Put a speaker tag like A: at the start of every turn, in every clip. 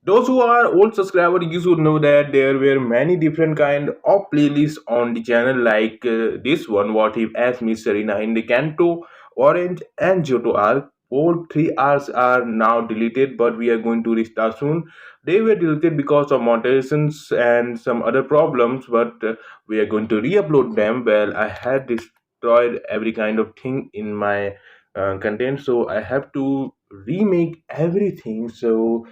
A: Those who are old subscribers, you should know that there were many different kind of playlists on the channel, like this one, What If, As Miss Serena in the Canto, Orange, and Johto arc. All three arcs are now deleted, but we are going to restart soon. They were deleted because of monetizations and some other problems, but we are going to re-upload them. Well, I had destroyed every kind of thing in my content, so I have to remake everything. So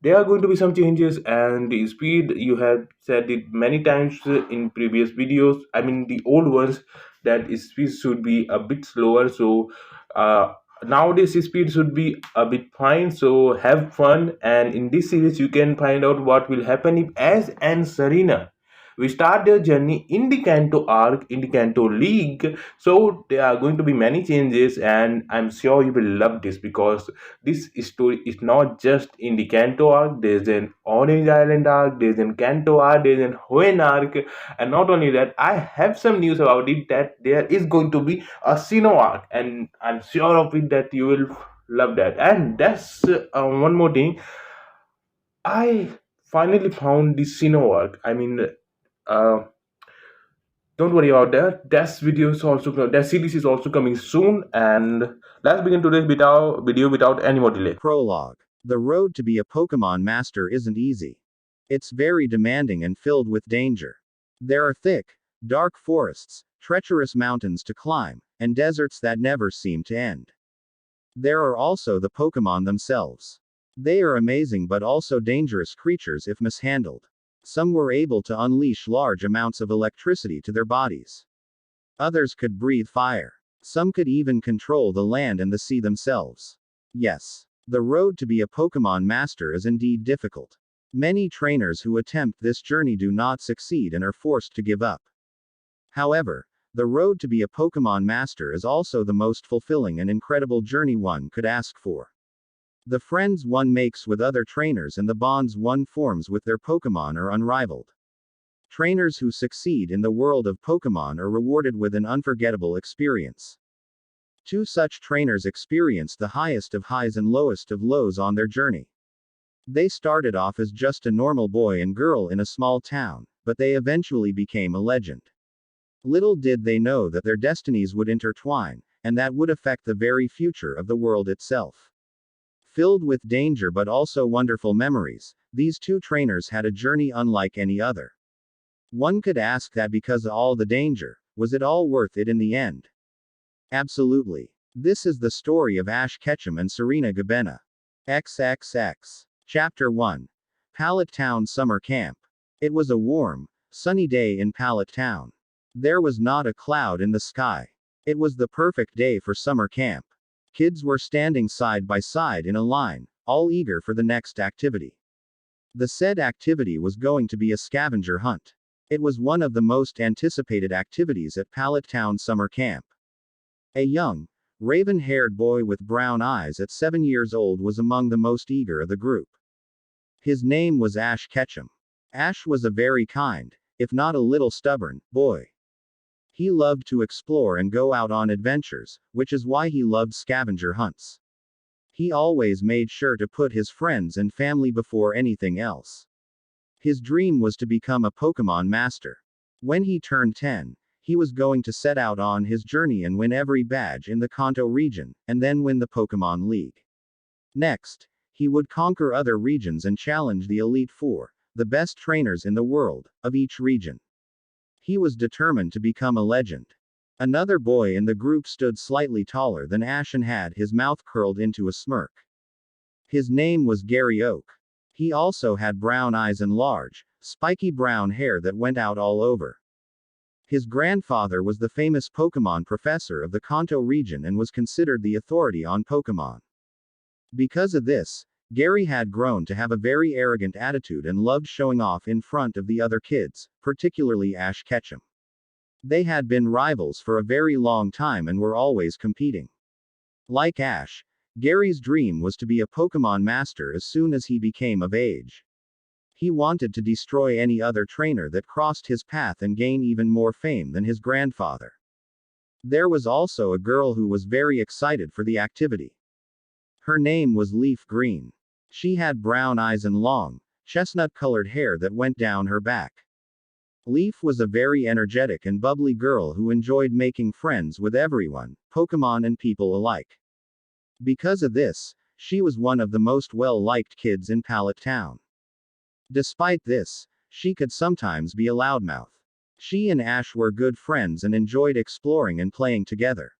A: there are going to be some changes, and the speed, you have said it many times in previous videos, I mean the old ones, that speed should be a bit slower. So uh, nowadays speed should be a bit fine, so have fun. And in this series you can find out what will happen if Ash and Serena we start their journey in the Kanto arc, in the Kanto League. So there are going to be many changes, and I'm sure you will love this because this story is not just in the Kanto arc. There's an Orange Island arc, there's an Kanto arc, there's an Hoenn arc, and not only that, I have some news about it that there is going to be a Sinnoh arc, and I'm sure of it that you will love that. And that's one more thing. I finally found the Sinnoh arc. I mean, uh, don't worry about that. That series is also coming soon. And let's begin today's video without any more delay.
B: Prologue. The road to be a Pokemon master isn't easy. It's very demanding and filled with danger. There are thick, dark forests, treacherous mountains to climb, and deserts that never seem to end. There are also the Pokemon themselves. They are amazing but also dangerous creatures if mishandled. Some were able to unleash large amounts of electricity to their bodies. Others could breathe fire. Some could even control the land and the sea themselves. Yes. The road to be a Pokemon master is indeed difficult. Many trainers who attempt this journey do not succeed and are forced to give up. However, the road to be a Pokemon master is also the most fulfilling and incredible journey one could ask for. The friends one makes with other trainers and the bonds one forms with their Pokemon are unrivaled. Trainers who succeed in the world of Pokemon are rewarded with an unforgettable experience. Two such trainers experienced the highest of highs and lowest of lows on their journey. They started off as just a normal boy and girl in a small town, but they eventually became a legend. Little did they know that their destinies would intertwine, and that would affect the very future of the world itself. Filled with danger but also wonderful memories, these two trainers had a journey unlike any other. One could ask that because of all the danger, was it all worth it in the end? Absolutely. This is the story of Ash Ketchum and Serena Gabena. XXX. Chapter 1. Pallet Town Summer Camp. It was a warm, sunny day in Pallet Town. There was not a cloud in the sky. It was the perfect day for summer camp. Kids were standing side by side in a line, all eager for the next activity. The said activity was going to be a scavenger hunt. It was one of the most anticipated activities at Pallet Town Summer Camp. A young, raven-haired boy with brown eyes at 7 years old was among the most eager of the group. His name was Ash Ketchum. Ash was a very kind, if not a little stubborn, boy. He loved to explore and go out on adventures, which is why he loved scavenger hunts. He always made sure to put his friends and family before anything else. His dream was to become a Pokemon master. When he turned 10, he was going to set out on his journey and win every badge in the Kanto region, and then win the Pokemon League. Next, he would conquer other regions and challenge the Elite Four, the best trainers in the world, of each region. He was determined to become a legend. Another boy in the group stood slightly taller than Ash and had his mouth curled into a smirk. His name was Gary Oak. He also had brown eyes and large, spiky brown hair that went out all over. His grandfather was the famous Pokemon professor of the Kanto region and was considered the authority on Pokemon. Because of this, Gary had grown to have a very arrogant attitude and loved showing off in front of the other kids, particularly Ash Ketchum. They had been rivals for a very long time and were always competing. Like Ash, Gary's dream was to be a Pokemon master as soon as he became of age. He wanted to destroy any other trainer that crossed his path and gain even more fame than his grandfather. There was also a girl who was very excited for the activity. Her name was Leaf Green. She had brown eyes and long, chestnut-colored hair that went down her back. Leaf was a very energetic and bubbly girl who enjoyed making friends with everyone, Pokemon and people alike. Because of this, she was one of the most well-liked kids in Pallet Town. Despite this, she could sometimes be a loudmouth. She and Ash were good friends and enjoyed exploring and playing together.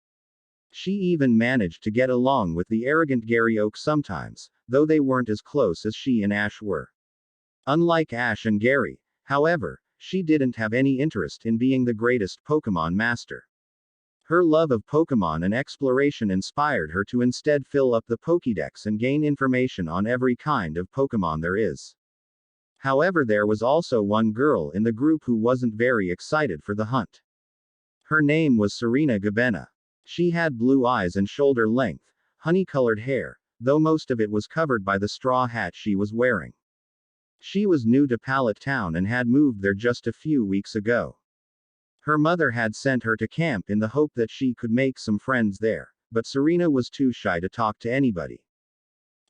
B: She even managed to get along with the arrogant Gary Oak sometimes, though they weren't as close as she and Ash were. Unlike Ash and Gary, however, she didn't have any interest in being the greatest Pokemon master. Her love of Pokemon and exploration inspired her to instead fill up the Pokédex and gain information on every kind of Pokemon there is. However, there was also one girl in the group who wasn't very excited for the hunt. Her name was Serena Gabena. She had blue eyes and shoulder-length, honey-colored hair, though most of it was covered by the straw hat she was wearing. She was new to Pallet Town and had moved there just a few weeks ago. Her mother had sent her to camp in the hope that she could make some friends there, but Serena was too shy to talk to anybody.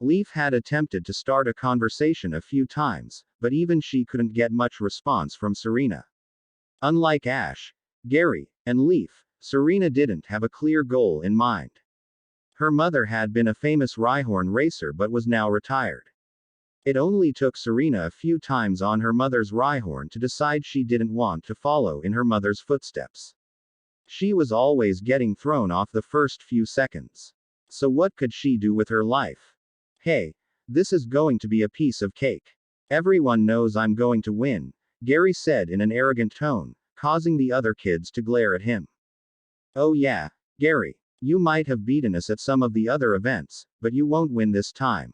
B: Leaf had attempted to start a conversation a few times, but even she couldn't get much response from Serena. Unlike Ash, Gary, and Leaf, Serena didn't have a clear goal in mind. Her mother had been a famous Rhyhorn racer but was now retired. It only took Serena a few times on her mother's Rhyhorn to decide she didn't want to follow in her mother's footsteps. She was always getting thrown off the first few seconds. So what could she do with her life? Hey, this is going to be a piece of cake. Everyone knows I'm going to win, Gary said in an arrogant tone, causing the other kids to glare at him. Oh yeah, Gary, you might have beaten us at some of the other events, but you won't win this time.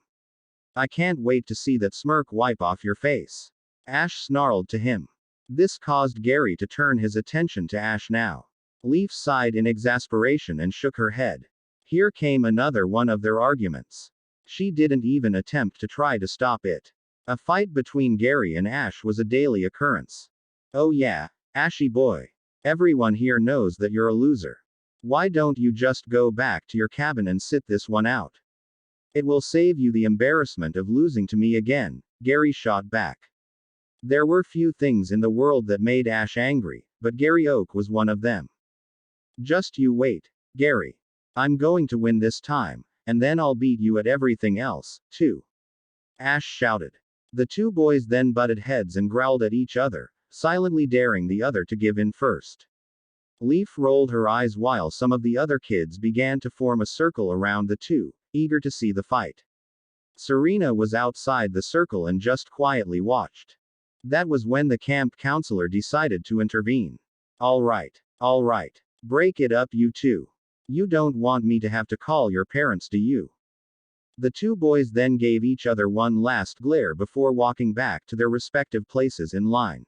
B: I can't wait to see that smirk wipe off your face. Ash snarled to him. This caused Gary to turn his attention to Ash now. Leaf sighed in exasperation and shook her head. Here came another one of their arguments. She didn't even attempt to try to stop it. A fight between Gary and Ash was a daily occurrence. Oh yeah, Ashy boy. Everyone here knows that you're a loser. Why don't you just go back to your cabin and sit this one out? It will save you the embarrassment of losing to me again, Gary shot back. There were few things in the world that made Ash angry, but Gary Oak was one of them. Just you wait, Gary. I'm going to win this time, and then I'll beat you at everything else, too. Ash shouted. The two boys then butted heads and growled at each other, silently daring the other to give in first. Leaf rolled her eyes while some of the other kids began to form a circle around the two, eager to see the fight. Serena was outside the circle and just quietly watched. That was when the camp counselor decided to intervene. All right. Break it up, you two. You don't want me to have to call your parents, do you? The two boys then gave each other one last glare before walking back to their respective places in line.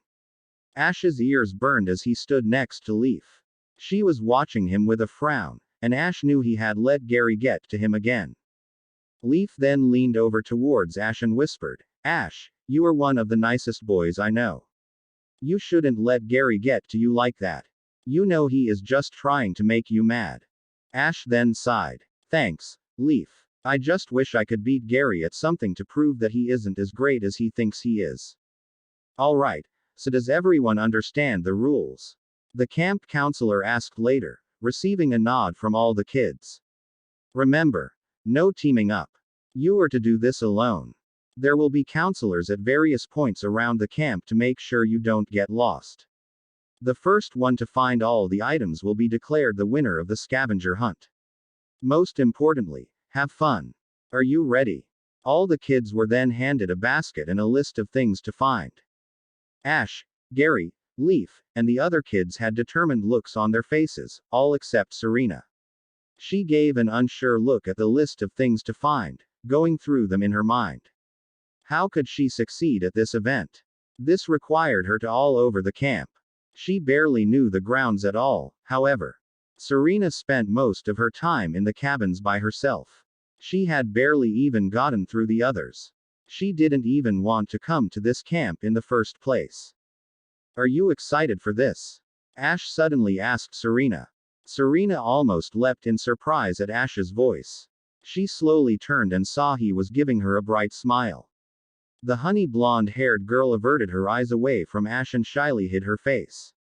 B: Ash's ears burned as he stood next to Leaf. She was watching him with a frown, and Ash knew he had let Gary get to him again. Leaf then leaned over towards Ash and whispered, Ash, you are one of the nicest boys I know. You shouldn't let Gary get to you like that. You know he is just trying to make you mad. Ash then sighed. Thanks, Leaf. I just wish I could beat Gary at something to prove that he isn't as great as he thinks he is. Alright, so does everyone understand the rules? The camp counselor asked later, receiving a nod from all the kids. Remember, no teaming up. You are to do this alone. There will be counselors at various points around the camp to make sure you don't get lost. The first one to find all the items will be declared the winner of the scavenger hunt. Most importantly, have fun. Are you ready? All the kids were then handed a basket and a list of things to find. Ash, Gary, Leaf, and the other kids had determined looks on their faces, all except Serena. She gave an unsure look at the list of things to find, going through them in her mind. How could she succeed at this event? This required her to all over the camp. She barely knew the grounds at all, however. Serena spent most of her time in the cabins by herself. She had barely even gotten through the others. She didn't even want to come to this camp in the first place. Are you excited for this? Ash suddenly asked Serena. Serena almost leapt in surprise at Ash's voice. She slowly turned and saw he was giving her a bright smile. The honey blonde-haired girl averted her eyes away from Ash and shyly hid her face.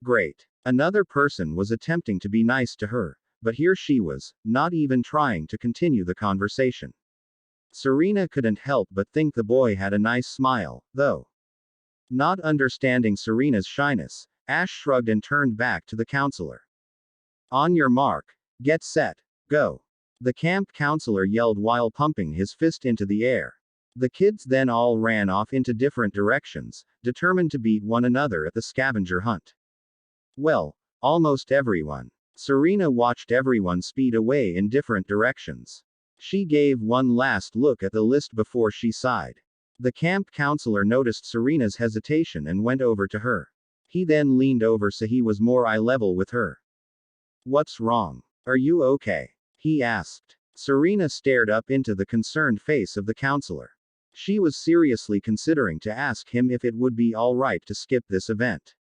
B: Great. Another person was attempting to be nice to her, but here she was, not even trying to continue the conversation. Serena couldn't help but think the boy had a nice smile, though. Not understanding Serena's shyness, Ash shrugged and turned back to the counselor. On your mark, get set, go. The camp counselor yelled while pumping his fist into the air. The kids then all ran off into different directions, determined to beat one another at the scavenger hunt. Well, almost everyone. Serena watched everyone speed away in different directions. She gave one last look at the list before she sighed. The camp counselor noticed Serena's hesitation and went over to her. He then leaned over so he was more eye level with her. What's wrong? Are you okay? He asked. Serena stared up into the concerned face of the counselor. She was seriously considering to ask him if it would be alright to skip this event.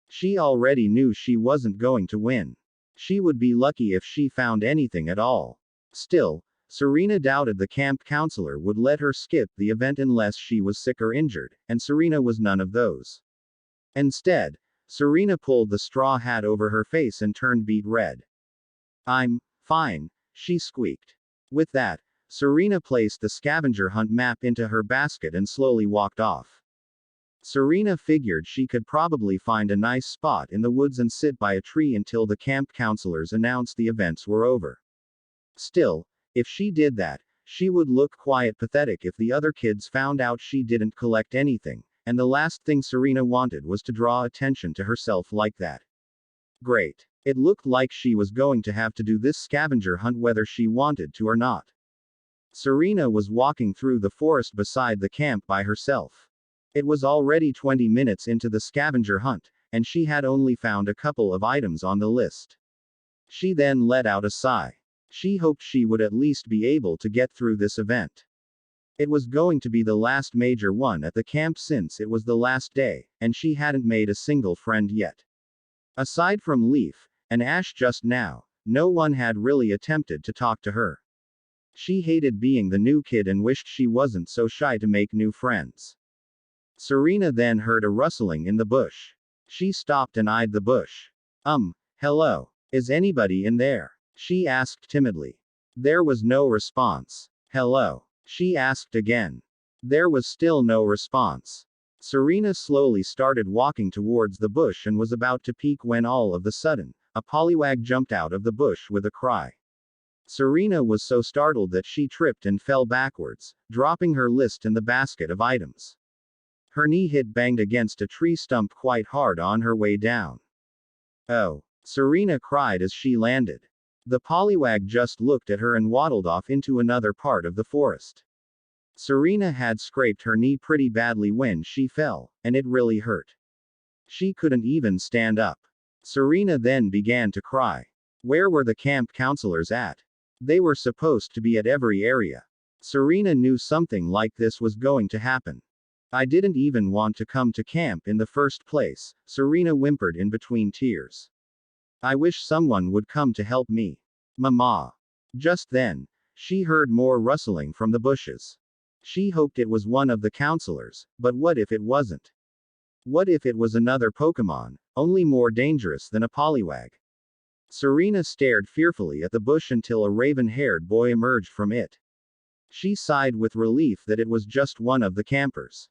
B: She already knew she wasn't going to win. She would be lucky if she found anything at all. Still, Serena doubted the camp counselor would let her skip the event unless she was sick or injured, and Serena was none of those. Instead, Serena pulled the straw hat over her face and turned beet red. I'm fine, she squeaked. With that, Serena placed the scavenger hunt map into her basket and slowly walked off. Serena figured she could probably find a nice spot in the woods and sit by a tree until the camp counselors announced the events were over. Still, if she did that, she would look quite pathetic if the other kids found out she didn't collect anything, and the last thing Serena wanted was to draw attention to herself like that. Great. It looked like she was going to have to do this scavenger hunt whether she wanted to or not. Serena was walking through the forest beside the camp by herself. It was already 20 minutes into the scavenger hunt, and she had only found a couple of items on the list. She then let out a sigh. She hoped she would at least be able to get through this event. It was going to be the last major one at the camp since it was the last day, and she hadn't made a single friend yet. Aside from Leaf and Ash just now, no one had really attempted to talk to her. She hated being the new kid and wished she wasn't so shy to make new friends. Serena then heard a rustling in the bush. She stopped and eyed the bush. Hello. Is anybody in there? She asked timidly. There was no response. Hello. She asked again. There was still no response. Serena slowly started walking towards the bush and was about to peek when all of a sudden, a pollywag jumped out of the bush with a cry. Serena was so startled that she tripped and fell backwards, dropping her list and the basket of items. Her knee hit banged against a tree stump quite hard on her way down. Oh! Serena cried as she landed. The pollywag just looked at her and waddled off into another part of the forest. Serena had scraped her knee pretty badly when she fell, and it really hurt. She couldn't even stand up. Serena then began to cry. Where were the camp counselors at? They were supposed to be at every area. Serena knew something like this was going to happen. I didn't even want to come to camp in the first place, Serena whimpered in between tears. I wish someone would come to help me. Mama. Just then, she heard more rustling from the bushes. She hoped it was one of the counselors, but what if it wasn't? What if it was another Pokemon, only more dangerous than a pollywag? Serena stared fearfully at the bush until a raven-haired boy emerged from it. She sighed with relief that it was just one of the campers.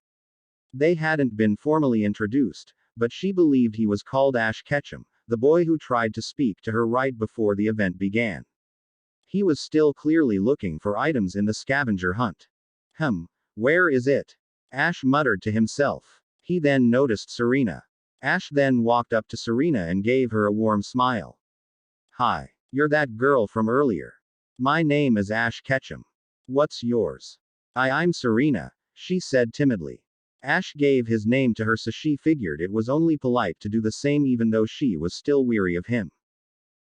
B: They hadn't been formally introduced, but she believed he was called Ash Ketchum, the boy who tried to speak to her right before the event began. He was still clearly looking for items in the scavenger hunt. Where is it? Ash muttered to himself. He then noticed Serena. Ash then walked up to Serena and gave her a warm smile. Hi. You're that girl from earlier. My name is Ash Ketchum. What's yours? I'm Serena, she said timidly. Ash gave his name to her so she figured it was only polite to do the same even though she was still weary of him.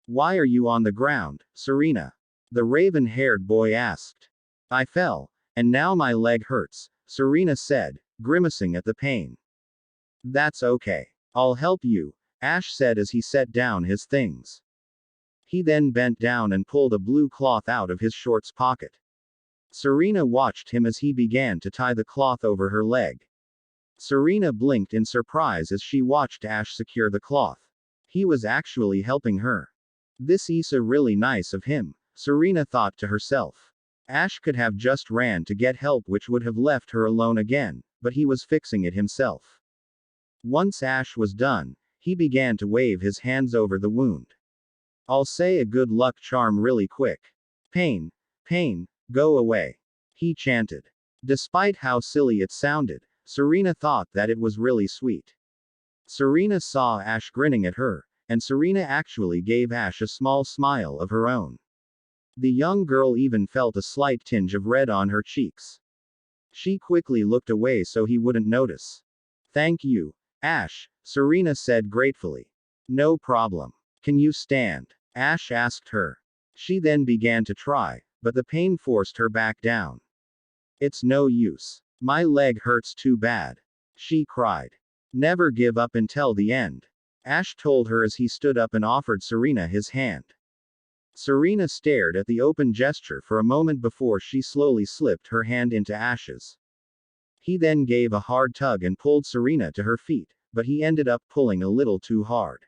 B: Why are you on the ground, Serena? The raven-haired boy asked. I fell, and now my leg hurts, Serena said, grimacing at the pain. That's okay. I'll help you, Ash said as he set down his things. He then bent down and pulled a blue cloth out of his shorts pocket. Serena watched him as he began to tie the cloth over her leg. Serena blinked in surprise as she watched Ash secure the cloth. He was actually helping her. This is really nice of him, Serena thought to herself. Ash could have just ran to get help, which would have left her alone again, but he was fixing it himself. Once Ash was done, he began to wave his hands over the wound. I'll say a good luck charm really quick. Pain, pain, go away, he chanted. Despite how silly it sounded, Serena thought that it was really sweet. Serena saw Ash grinning at her, and Serena actually gave Ash a small smile of her own. The young girl even felt a slight tinge of red on her cheeks. She quickly looked away so he wouldn't notice. Thank you, Ash, Serena said gratefully. No problem. Can you stand? Ash asked her. She then began to try, but the pain forced her back down. It's no use. My leg hurts too bad, she cried. Never give up until the end, Ash told her as he stood up and offered Serena his hand. Serena stared at the open gesture for a moment before she slowly slipped her hand into Ash's. He then gave a hard tug and pulled Serena to her feet, but he ended up pulling a little too hard.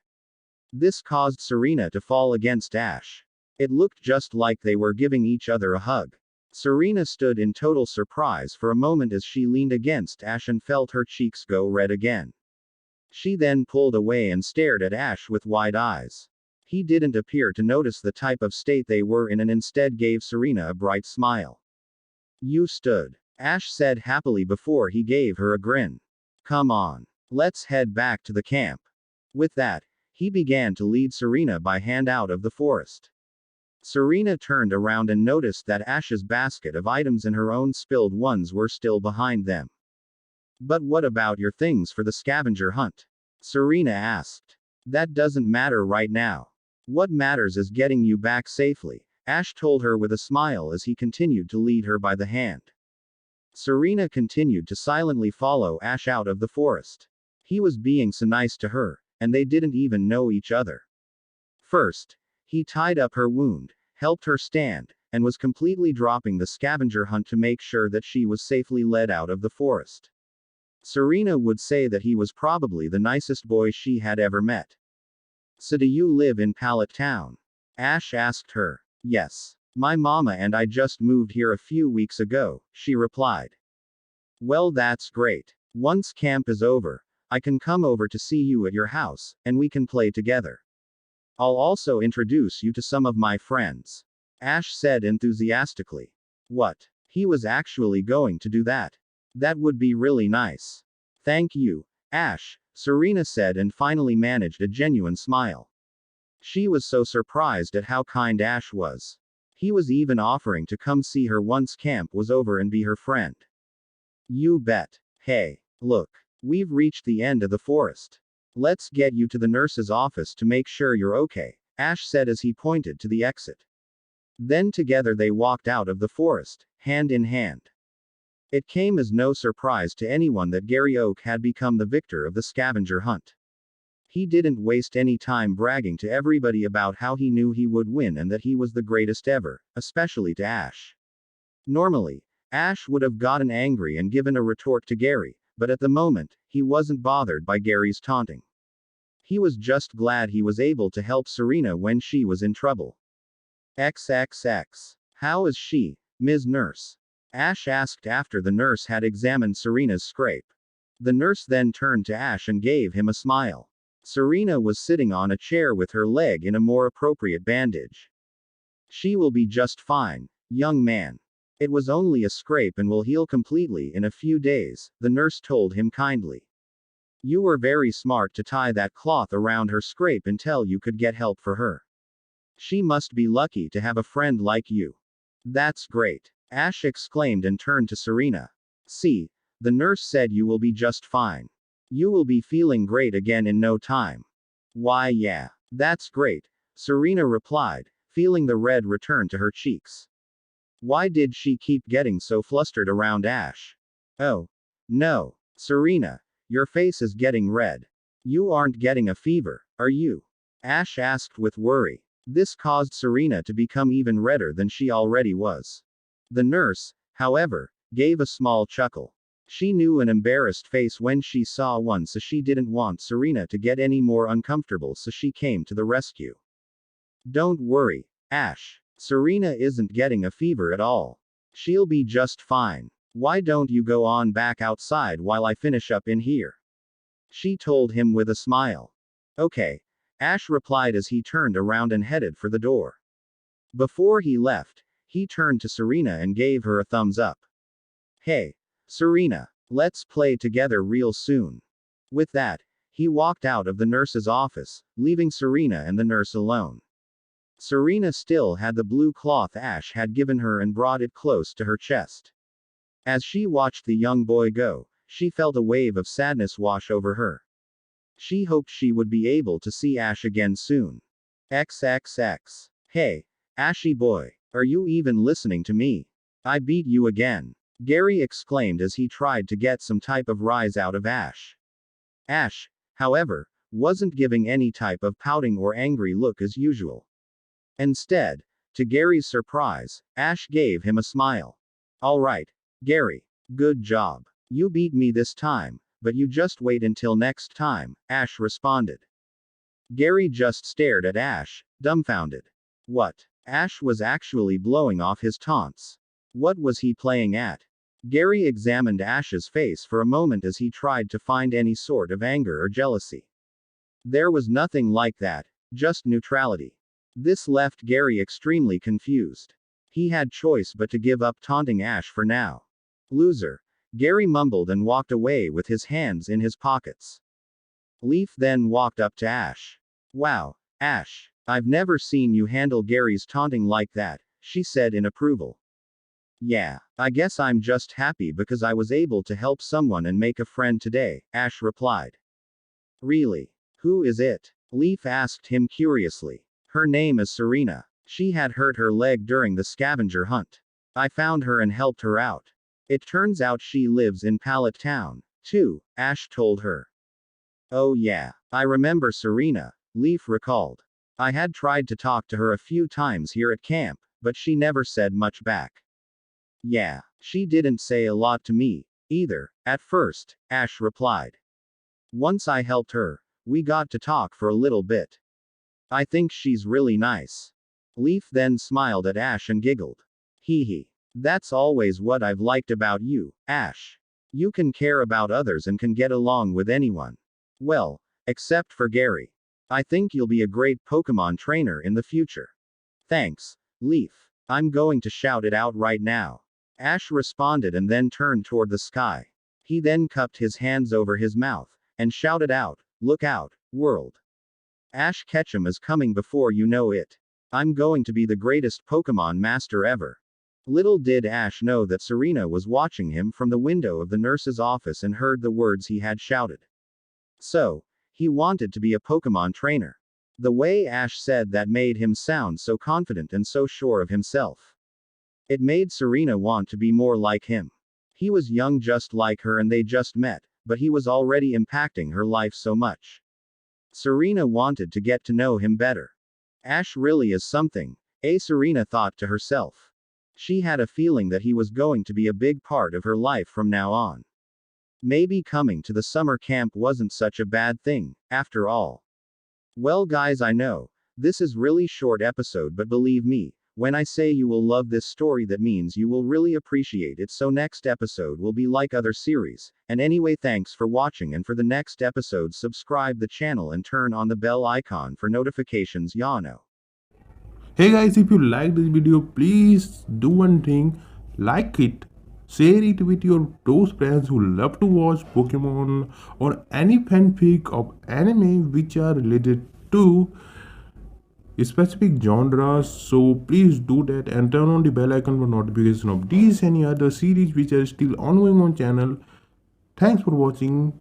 B: This caused Serena to fall against Ash. It looked just like they were giving each other a hug. Serena stood in total surprise for a moment as she leaned against Ash and felt her cheeks go red again. She then pulled away and stared at Ash with wide eyes. He didn't appear to notice the type of state they were in and instead gave Serena a bright smile. You stood, Ash said happily before he gave her a grin. Come on. Let's head back to the camp. With that, he began to lead Serena by hand out of the forest. Serena turned around and noticed that Ash's basket of items and her own spilled ones were still behind them. But what about your things for the scavenger hunt? Serena asked. That doesn't matter right now. What matters is getting you back safely, Ash told her with a smile as he continued to lead her by the hand. Serena continued to silently follow Ash out of the forest. He was being so nice to her, and they didn't even know each other. First, he tied up her wound, helped her stand, and was completely dropping the scavenger hunt to make sure that she was safely led out of the forest. Serena would say that he was probably the nicest boy she had ever met. So do you live in Pallet Town? Ash asked her. Yes. My mama and I just moved here a few weeks ago, she replied. Well, that's great. Once camp is over, I can come over to see you at your house, and we can play together. I'll also introduce you to some of my friends, Ash said enthusiastically. What? He was actually going to do that? That would be really nice. Thank you, Ash, Serena said and finally managed a genuine smile. She was so surprised at how kind Ash was. He was even offering to come see her once camp was over and be her friend. You bet. Hey, look. We've reached the end of the forest. Let's get you to the nurse's office to make sure you're okay, Ash said as he pointed to the exit. Then together they walked out of the forest, hand in hand. It came as no surprise to anyone that Gary Oak had become the victor of the scavenger hunt. He didn't waste any time bragging to everybody about how he knew he would win and that he was the greatest ever, especially to Ash. Normally, Ash would have gotten angry and given a retort to Gary, but at the moment, he wasn't bothered by Gary's taunting. He was just glad he was able to help Serena when she was in trouble. XXX. How is she, Ms. Nurse? Ash asked after the nurse had examined Serena's scrape. The nurse then turned to Ash and gave him a smile. Serena was sitting on a chair with her leg in a more appropriate bandage. She will be just fine, young man. It was only a scrape and will heal completely in a few days, the nurse told him kindly. You were very smart to tie that cloth around her scrape until you could get help for her. She must be lucky to have a friend like you. That's great, Ash exclaimed and turned to Serena. See, the nurse said you will be just fine. You will be feeling great again in no time. Why, yeah, that's great, Serena replied, feeling the red return to her cheeks. Why did she keep getting so flustered around Ash? Oh. No. Serena, your face is getting red. You aren't getting a fever, are you? Ash asked with worry. This caused Serena to become even redder than she already was. The nurse, however, gave a small chuckle. She knew an embarrassed face when she saw one, so she didn't want Serena to get any more uncomfortable, so she came to the rescue. Don't worry, Ash. Serena isn't getting a fever at all. She'll be just fine. Why don't you go on back outside while I finish up in here? She told him with a smile. Okay, Ash replied as he turned around and headed for the door. Before he left, he turned to Serena and gave her a thumbs up. Hey, Serena, let's play together real soon. With that, he walked out of the nurse's office, leaving Serena and the nurse alone. Serena still had the blue cloth Ash had given her and brought it close to her chest. As she watched the young boy go, she felt a wave of sadness wash over her. She hoped she would be able to see Ash again soon. XXX. Hey, Ashy boy, are you even listening to me? I beat you again. Gary exclaimed as he tried to get some type of rise out of Ash. Ash, however, wasn't giving any type of pouting or angry look as usual. Instead, to Gary's surprise, Ash gave him a smile. Alright, Gary. Good job. You beat me this time, but you just wait until next time, Ash responded. Gary just stared at Ash, dumbfounded. What? Ash was actually blowing off his taunts. What was he playing at? Gary examined Ash's face for a moment as he tried to find any sort of anger or jealousy. There was nothing like that, just neutrality. This left Gary extremely confused. He had choice but to give up taunting Ash for now. Loser. Gary mumbled and walked away with his hands in his pockets. Leaf then walked up to Ash. Wow, Ash, I've never seen you handle Gary's taunting like that, she said in approval. Yeah, I guess I'm just happy because I was able to help someone and make a friend today, Ash replied. Really? Who is it? Leaf asked him curiously. Her name is Serena. She had hurt her leg during the scavenger hunt. I found her and helped her out. It turns out she lives in Pallet Town, too, Ash told her. Oh yeah, I remember Serena, Leaf recalled. I had tried to talk to her a few times here at camp, but she never said much back. Yeah, she didn't say a lot to me, either, at first, Ash replied. Once I helped her, we got to talk for a little bit. I think she's really nice. Leaf then smiled at Ash and giggled. Hee hee. That's always what I've liked about you, Ash. You can care about others and can get along with anyone. Well, except for Gary. I think you'll be a great Pokemon trainer in the future. Thanks, Leaf. I'm going to shout it out right now. Ash responded and then turned toward the sky. He then cupped his hands over his mouth and shouted out, Look out, world. Ash Ketchum is coming before you know it. I'm going to be the greatest Pokemon master ever. Little did Ash know that Serena was watching him from the window of the nurse's office and heard the words he had shouted. So, he wanted to be a Pokemon trainer. The way Ash said that made him sound so confident and so sure of himself. It made Serena want to be more like him. He was young just like her and they just met, but he was already impacting her life so much. Serena wanted to get to know him better. Ash really is something, Serena thought to herself. She had a feeling that he was going to be a big part of her life from now on. Maybe coming to the summer camp wasn't such a bad thing, after all. Well guys, I know, this is really short episode, but believe me, when I say you will love this story, that means you will really appreciate it. So next episode will be like other series. And anyway, thanks for watching, and for the next episode subscribe the channel and turn on the bell icon for notifications. Yano.
A: Hey guys, if you like this video, please do one thing, like it, share it with your those friends who love to watch Pokemon or any fanfic of anime which are related to specific genres. So please do that and turn on the bell icon for notification of these any other series which are still ongoing on channel. Thanks for watching.